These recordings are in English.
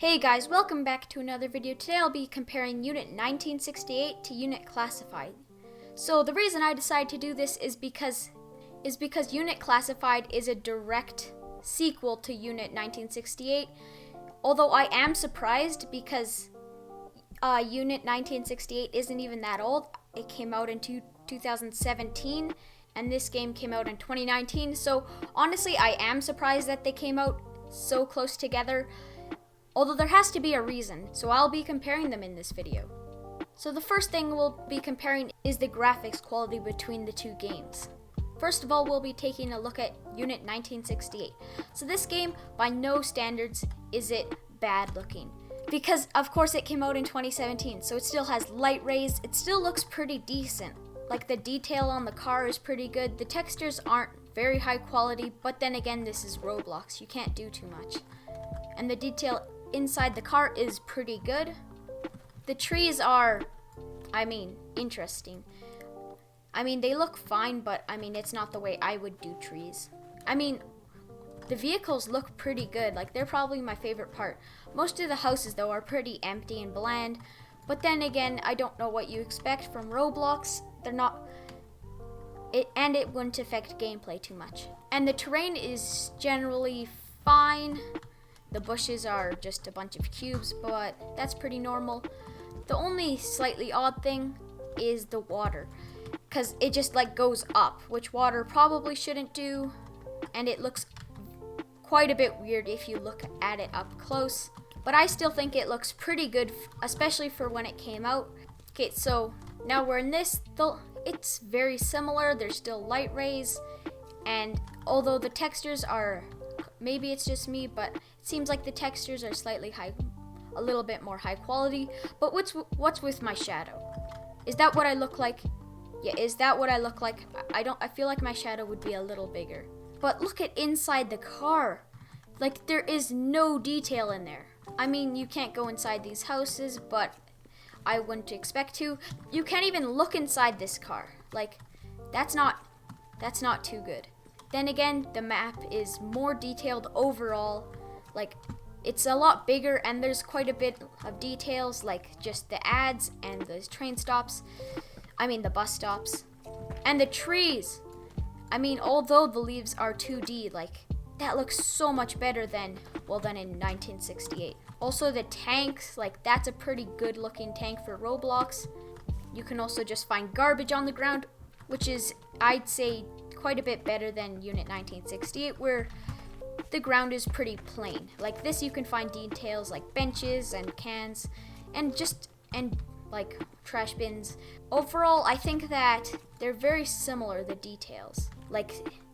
Hey guys, welcome back to another video. Today I'll be comparing Unit 1968 to Unit Classified. So the reason I decided to do this is because Unit Classified is a direct sequel to Unit 1968. Although I am surprised because Unit 1968 isn't even that old. It came out in 2017 and this game came out in 2019. So honestly, I am surprised that they came out so close together. Although there has to be a reason, so I'll be comparing them in this video. So the first thing we'll be comparing is the graphics quality between the two games. First of all, we'll be taking a look at Unit 1968. So this game, by no standards, is it bad looking. Because of course it came out in 2017, so it still has light rays, it still looks pretty decent. Like the detail on the car is pretty good, the textures aren't very high quality, but then again this is Roblox, you can't do too much. And the detail inside the car is pretty good. The trees are, interesting. They look fine, but it's not the way I would do trees. The vehicles look pretty good, like they're probably my favorite part. Most of the houses though are pretty empty and bland, but then again, I don't know what you expect from Roblox. It wouldn't affect gameplay too much. And the terrain is generally fine. The bushes are just a bunch of cubes, but that's pretty normal. The only slightly odd thing is the water, because it just goes up, which water probably shouldn't do, and it looks quite a bit weird if you look at it up close. But I still think it looks pretty good, especially for when it came out. Okay, so now we're in this, though it's very similar. There's still light rays, and although the textures are, maybe it's just me, but it seems like the textures are a little bit more high quality. But what's with my shadow? Is that what I look like? Yeah, is that what I look like? I feel like my shadow would be a little bigger. But look at inside the car. Like there is no detail in there. You can't go inside these houses, but I wouldn't expect to. You can't even look inside this car. Like that's not too good. Then again, the map is more detailed overall. Like, it's a lot bigger and there's quite a bit of details, like just the ads and the train stops. The bus stops. And the trees. Although the leaves are 2D, that looks so much better than in 1968. Also, the tanks, that's a pretty good looking tank for Roblox. You can also just find garbage on the ground, which is, I'd say, quite a bit better than Unit 1968, where the ground is pretty plain. Like this, you can find details like benches and cans and trash bins. Overall, I think that they're very similar, the details.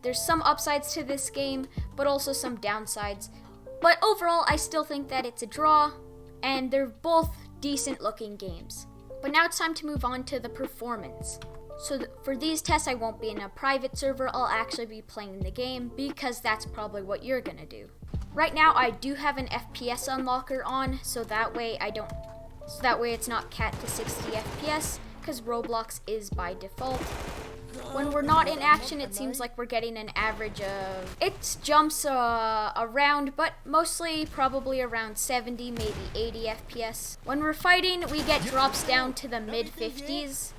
There's some upsides to this game, but also some downsides. But overall, I still think that it's a draw, and they're both decent looking games. But now it's time to move on to the performance. So for these tests, I won't be in a private server. I'll actually be playing the game because that's probably what you're gonna do. Right now, I do have an FPS unlocker on, so that way it's not capped to 60 FPS, because Roblox is by default. When we're not in action, it seems like we're getting an average of, it jumps around, but mostly probably around 70, maybe 80 FPS. When we're fighting, we get drops down to the mid 50s.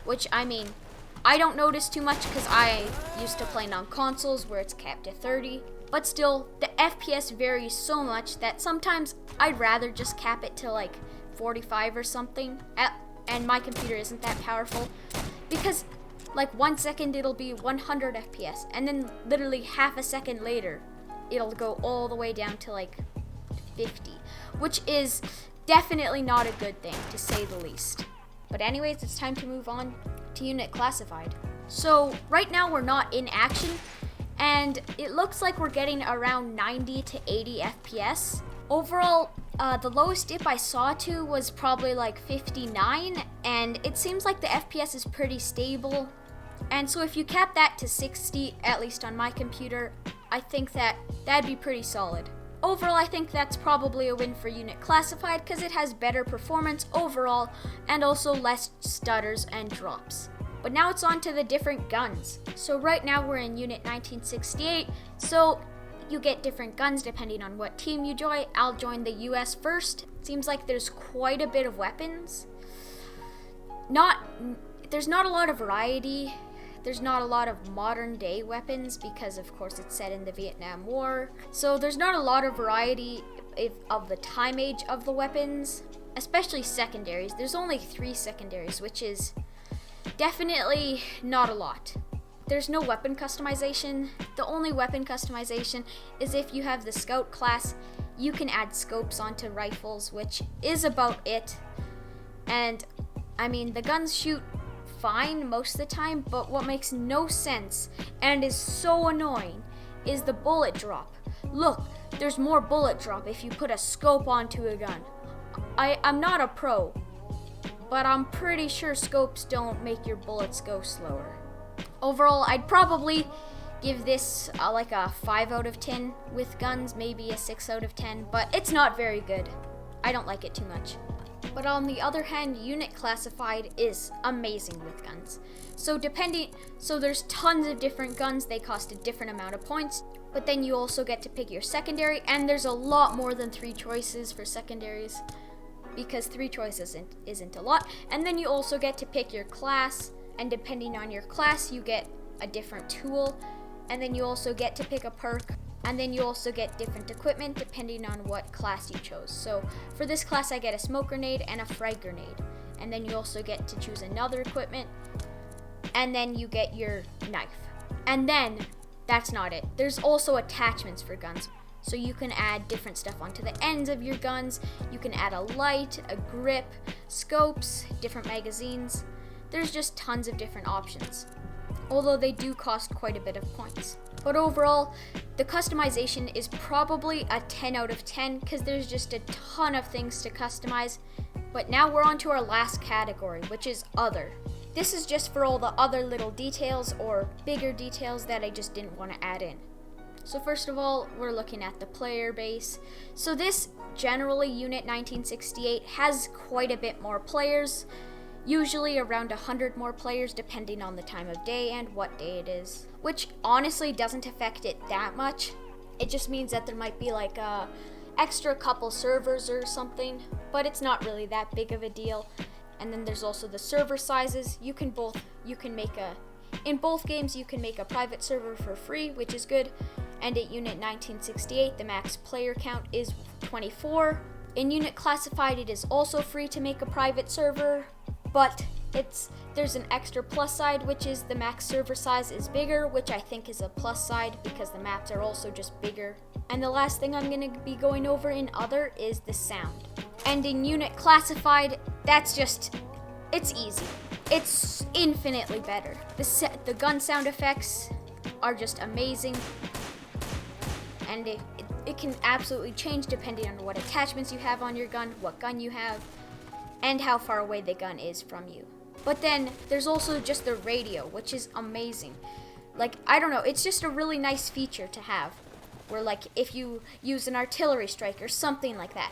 Which, I don't notice too much because I used to play on consoles where it's capped at 30. But still, the FPS varies so much that sometimes I'd rather just cap it to 45 or something. And my computer isn't that powerful. Because 1 second it'll be 100 FPS. And then literally half a second later, it'll go all the way down to 50. Which is definitely not a good thing, to say the least. But anyways, it's time to move on to Unit Classified. So right now we're not in action, and it looks like we're getting around 90 to 80 FPS. Overall, the lowest dip I saw to was probably 59, and it seems like the FPS is pretty stable. And so if you cap that to 60, at least on my computer, I think that'd be pretty solid. Overall, I think that's probably a win for Unit Classified because it has better performance overall and also less stutters and drops. But now it's on to the different guns. So right now we're in Unit 1968. So You get different guns depending on what team you join. I'll join the US first. Seems like there's quite a bit of weapons. There's not a lot of variety. There's not a lot of modern day weapons because of course it's set in the Vietnam War. So there's not a lot of variety of the time age of the weapons, especially secondaries. There's only 3 secondaries, which is definitely not a lot. There's no weapon customization. The only weapon customization is if you have the scout class, you can add scopes onto rifles, which is about it. And I mean, the guns shoot fine most of the time, but what makes no sense and is so annoying is the bullet drop. Look, there's more bullet drop if you put a scope onto a gun. I'm not a pro, but I'm pretty sure scopes don't make your bullets go slower. Overall, I'd probably give this like a 5 out of 10 with guns, maybe a 6 out of 10, but it's not very good. I don't like it too much. But on the other hand, unit classified is amazing with guns. So there's tons of different guns, they cost a different amount of points, but then you also get to pick your secondary, and there's a lot more than 3 choices for secondaries, because 3 choices isn't a lot. And then you also get to pick your class, and depending on your class, you get a different tool, and then you also get to pick a perk, and then you also get different equipment depending on what class you chose. So for this class, I get a smoke grenade and a frag grenade, and then you also get to choose another equipment, and then you get your knife. And then that's not it. There's also attachments for guns. So you can add different stuff onto the ends of your guns. You can add a light, a grip, scopes, different magazines. There's just tons of different options, although they do cost quite a bit of points. But overall, the customization is probably a 10 out of 10 because there's just a ton of things to customize. But now we're on to our last category, which is other. This is just for all the other little details or bigger details that I just didn't want to add in. So first of all, we're looking at the player base. So this generally Unit 1968 has quite a bit more players. Usually around 100 more players depending on the time of day and what day it is, which honestly doesn't affect it that much. It just means that there might be like a extra couple servers or something, but it's not really that big of a deal. And then there's also the server sizes. In both games you can make a private server for free, which is good. And at Unit 1968, the max player count is 24. In Unit Classified, it is also free to make a private server, but there's an extra plus side, which is the max server size is bigger, which I think is a plus side because the maps are also just bigger. And the last thing I'm going to be going over in other is the sound. And in Unit Classified, it's easy. It's infinitely better. The gun sound effects are just amazing, and it can absolutely change depending on what attachments you have on your gun, what gun you have, and how far away the gun is from you. But then there's also just the radio, which is amazing. Like, I don't know, it's just a really nice feature to have, where like if you use an artillery strike or something like that,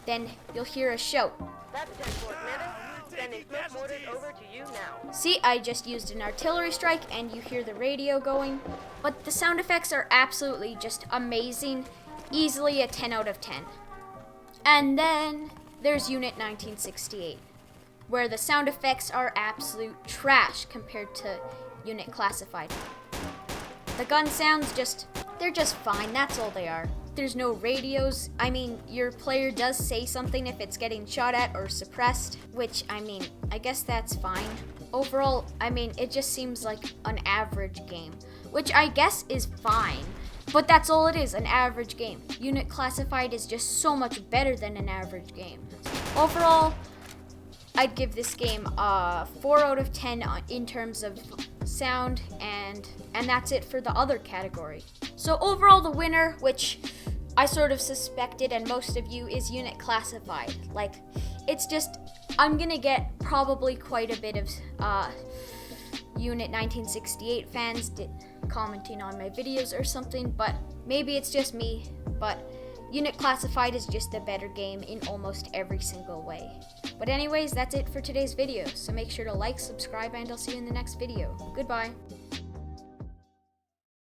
then you'll hear a shout. That's 10 Fort Minute. Sending smoke mortars over to you now. See, I just used an artillery strike and you hear the radio going. But the sound effects are absolutely just amazing. Easily a 10 out of 10. And then there's Unit 1968, where the sound effects are absolute trash compared to Unit Classified. The gun sounds they're just fine, that's all they are. There's no radios. I mean, your player does say something if it's getting shot at or suppressed, which, I mean, I guess that's fine. Overall, I mean, it just seems like an average game, which I guess is fine, but that's all it is, an average game. Unit Classified is just so much better than an average game. Overall, I'd give this game a 4 out of 10 in terms of sound, and that's it for the other category. So overall, the winner, which I sort of suspected, and most of you, is Unit Classified. Like, it's just, I'm gonna get probably quite a bit of Unit 1968 fans commenting on my videos or something, but maybe it's just me, but Unit Classified is just a better game in almost every single way. But anyways, that's it for today's video, so make sure to like, subscribe, and I'll see you in the next video. Goodbye.